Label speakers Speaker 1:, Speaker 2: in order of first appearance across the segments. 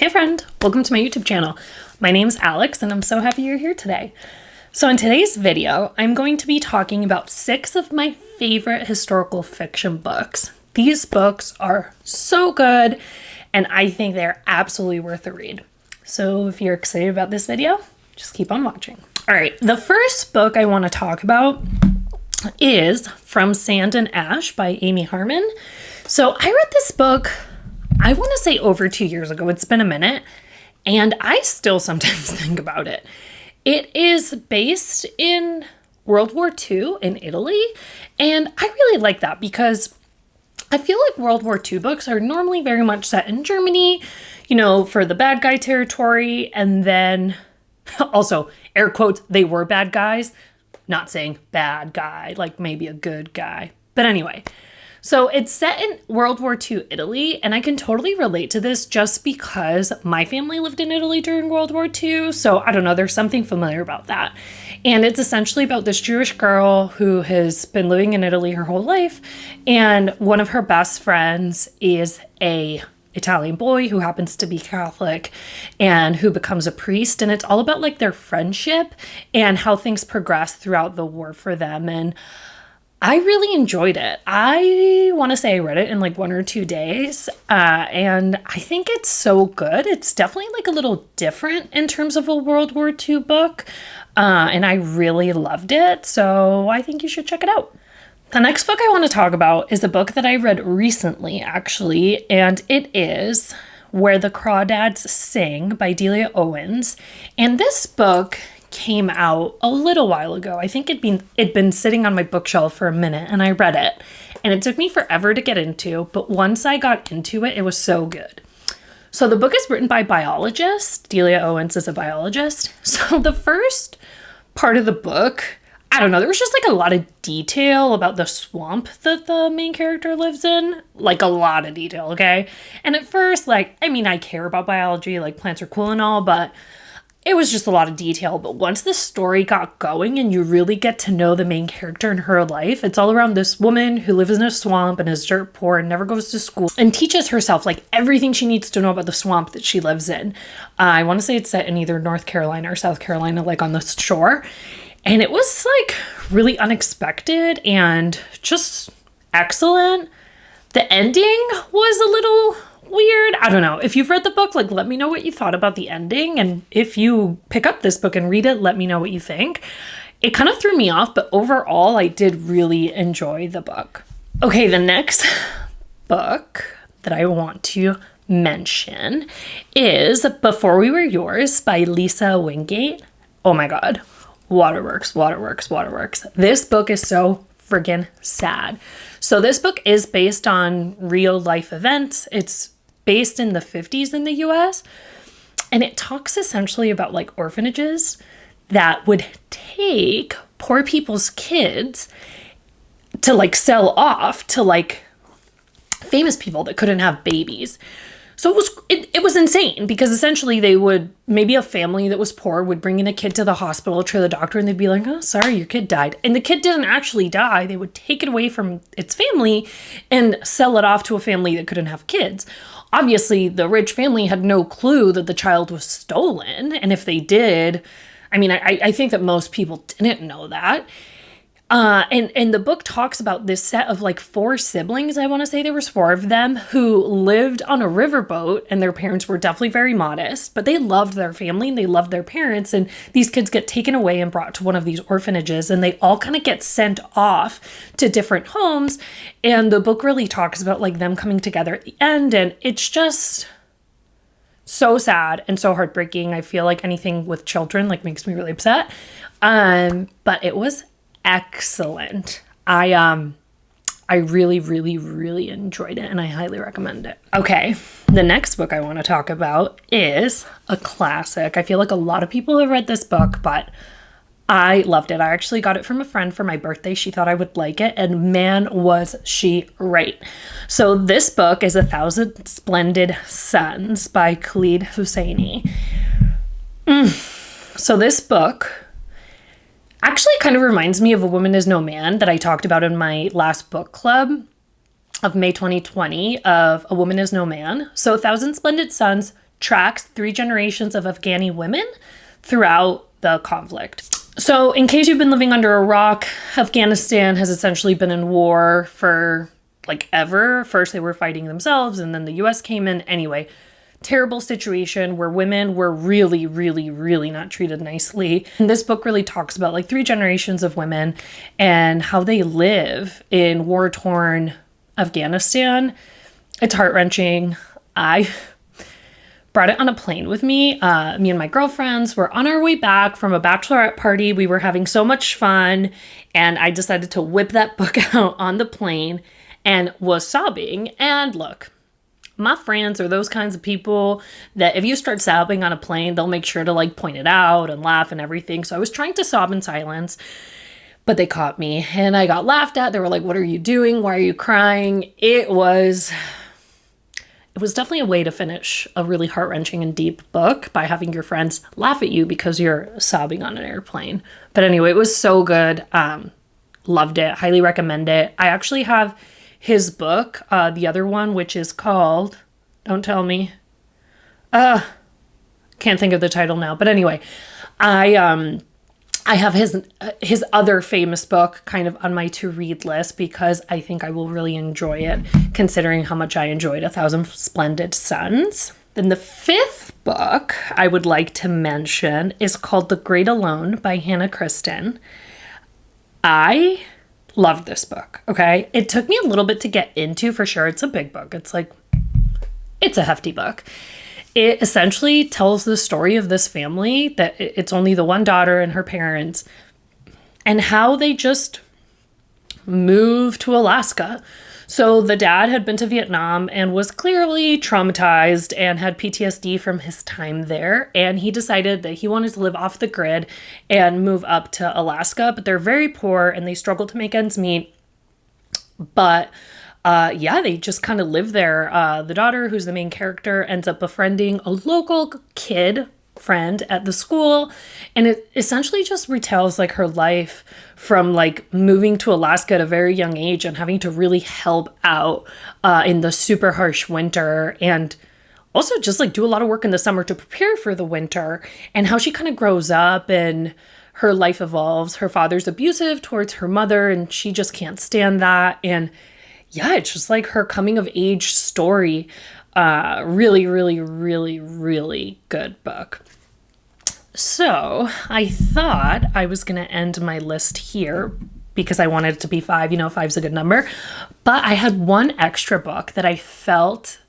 Speaker 1: Hey friend, welcome to my YouTube channel. My name's Alex and I'm so happy you're here today. So in today's video, I'm going to be talking about 6 of my favorite historical fiction books. These books are so good and I think they're absolutely worth a read. So if you're excited about this video, just keep on watching. All right, the first book I want to talk about is From Sand and Ash by Amy Harmon. So I read this book, I want to say over 2 years ago. It's been a minute, and I still sometimes think about it. It is based in World War II in Italy, and I really like that because I feel like World War II books are normally very much set in Germany, you know, for the bad guy territory, and then also, air quotes, they were bad guys, not saying bad guy, like maybe a good guy. But anyway, so it's set in World War II Italy, and I can totally relate to this just because my family lived in Italy during World War II. So I don't know, there's something familiar about that. And it's essentially about this Jewish girl who has been living in Italy her whole life. And one of her best friends is a Italian boy who happens to be Catholic and who becomes a priest. And it's all about like their friendship and how things progress throughout the war for them. And I really enjoyed it. I want to say I read it in like 1 or 2 days, and I think it's so good. It's definitely like a little different in terms of a World War II book, and I really loved it, so I think you should check it out. The next book I want to talk about is a book that I read recently, actually, and it is Where the Crawdads Sing by Delia Owens, and this book came out a little while ago. I think it'd been sitting on my bookshelf for a minute and I read it, and it took me forever to get into, but once I got into it, it was so good. So the book is written by a biologist. Delia Owens is a biologist. So the first part of the book, I don't know, there was just like a lot of detail about the swamp that the main character lives in. Like a lot of detail, okay? And at first, like, I mean, I care about biology, like plants are cool and all, but it was just a lot of detail. But once the story got going and you really get to know the main character and her life, it's all around this woman who lives in a swamp and is dirt poor and never goes to school and teaches herself like everything she needs to know about the swamp that she lives in. I want to say it's set in either North Carolina or South Carolina, like on the shore. And it was like really unexpected and just excellent. The ending was a little weird. I don't know. If you've read the book, like, let me know what you thought about the ending. And if you pick up this book and read it, let me know what you think. It kind of threw me off, but overall, I did really enjoy the book. Okay, the next book that I want to mention is Before We Were Yours by Lisa Wingate. Oh my God. Waterworks, waterworks, waterworks. This book is so friggin' sad. So this book is based on real life events. It's based in the 50s in the US, and it talks essentially about like orphanages that would take poor people's kids to like sell off to like famous people that couldn't have babies. So it was insane because essentially they would, maybe a family that was poor would bring in a kid to the hospital to the doctor and they'd be like, oh, sorry, your kid died. And the kid didn't actually die. They would take it away from its family and sell it off to a family that couldn't have kids. Obviously, the rich family had no clue that the child was stolen. And if they did, I mean, I think that most people didn't know that. And the book talks about this set of like 4 siblings, I want to say there was 4 of them, who lived on a riverboat, and their parents were definitely very modest, but they loved their family and they loved their parents. And these kids get taken away and brought to one of these orphanages, and they all kind of get sent off to different homes. And the book really talks about like them coming together at the end, and it's just so sad and so heartbreaking. I feel like anything with children like makes me really upset. But it was excellent. I really, really, really enjoyed it, and I highly recommend it. Okay, the next book I want to talk about is a classic. I feel like a lot of people have read this book, but I loved it. I actually got it from a friend for my birthday. She thought I would like it, and man, was she right. So this book is 1,000 Splendid Suns by Khalid Hosseini. So this book actually kind of reminds me of A Woman Is No Man that I talked about in my last book club of May 2020 of A Woman Is No Man. So 1,000 Splendid Suns tracks 3 generations of Afghani women throughout the conflict. So in case you've been living under a rock, Afghanistan has essentially been in war for like ever. First they were fighting themselves and then the US came in. Anyway, terrible situation where women were really, really, really not treated nicely. And this book really talks about like 3 generations of women and how they live in war-torn Afghanistan. It's heart-wrenching. I brought it on a plane with me. Me and my girlfriends were on our way back from a bachelorette party. We were having so much fun, and I decided to whip that book out on the plane and was sobbing. And look, my friends are those kinds of people that if you start sobbing on a plane, they'll make sure to like point it out and laugh and everything. So I was trying to sob in silence, but they caught me and I got laughed at. They were like, "What are you doing? Why are you crying?" It was definitely a way to finish a really heart-wrenching and deep book by having your friends laugh at you because you're sobbing on an airplane. But anyway, it was so good. Loved it. Highly recommend it. I actually have his book, the other one, which is called, don't tell me. Can't think of the title now. But anyway, I have his other famous book kind of on my to-read list because I think I will really enjoy it, considering how much I enjoyed 1,000 Splendid Suns. Then the 5th book I would like to mention is called The Great Alone by Hannah Kristen. I loved this book, okay? It took me a little bit to get into, for sure. It's a big book. It's a hefty book. It essentially tells the story of this family that it's only the one daughter and her parents and how they just moved to Alaska. So the dad had been to Vietnam and was clearly traumatized and had PTSD from his time there. And he decided that he wanted to live off the grid and move up to Alaska, but they're very poor and they struggle to make ends meet. But they just kind of live there. The daughter, who's the main character, ends up befriending a local kid friend at the school. And it essentially just retells like her life from like moving to Alaska at a very young age and having to really help out in the super harsh winter, and also just like do a lot of work in the summer to prepare for the winter, and how she kind of grows up and her life evolves. Her father's abusive towards her mother and she just can't stand that. And yeah, it's just like her coming of age story. Really, really, really, really good book. So I thought I was going to end my list here because I wanted it to be 5. You know, 5's a good number. But I had one extra book that I felt,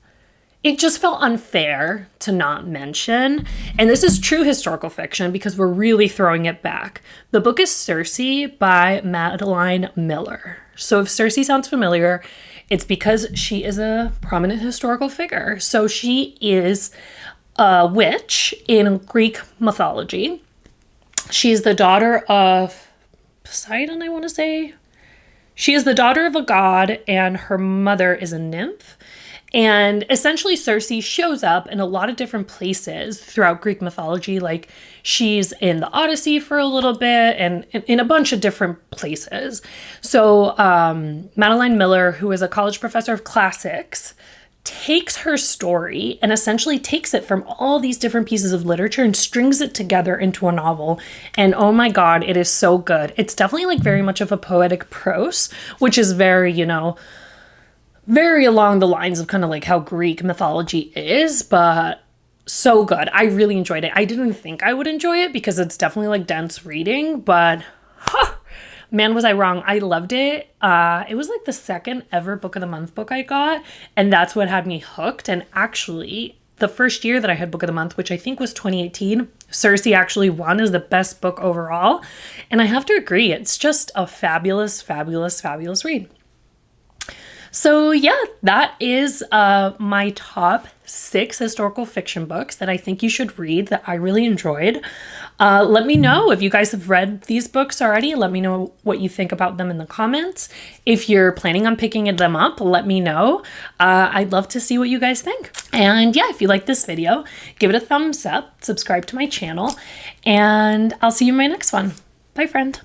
Speaker 1: it just felt unfair to not mention. And this is true historical fiction because we're really throwing it back. The book is Cersei by Madeline Miller. So if Cersei sounds familiar, it's because she is a prominent historical figure. So she is a witch in Greek mythology. She's the daughter of Poseidon, I want to say. She is the daughter of a god and her mother is a nymph. And essentially Cersei shows up in a lot of different places throughout Greek mythology. Like she's in the Odyssey for a little bit and in a bunch of different places. So Madeline Miller, who is a college professor of classics, takes her story and essentially takes it from all these different pieces of literature and strings it together into a novel. And oh my God, it is so good. It's definitely like very much of a poetic prose, which is very, you know, very along the lines of kind of like how Greek mythology is, but so good. I really enjoyed it. I didn't think I would enjoy it because it's definitely like dense reading, but man, was I wrong. I loved it. It was like the 2nd ever Book of the Month book I got, and that's what had me hooked. And actually, the first year that I had Book of the Month, which I think was 2018, Cersei actually won as the best book overall. And I have to agree, it's just a fabulous, fabulous, fabulous read. So yeah, that is my top 6 historical fiction books that I think you should read that I really enjoyed. Let me know if you guys have read these books already. Let me know what you think about them in the comments. If you're planning on picking them up, let me know. I'd love to see what you guys think. And yeah, if you like this video, give it a thumbs up, subscribe to my channel, and I'll see you in my next one. Bye, friend.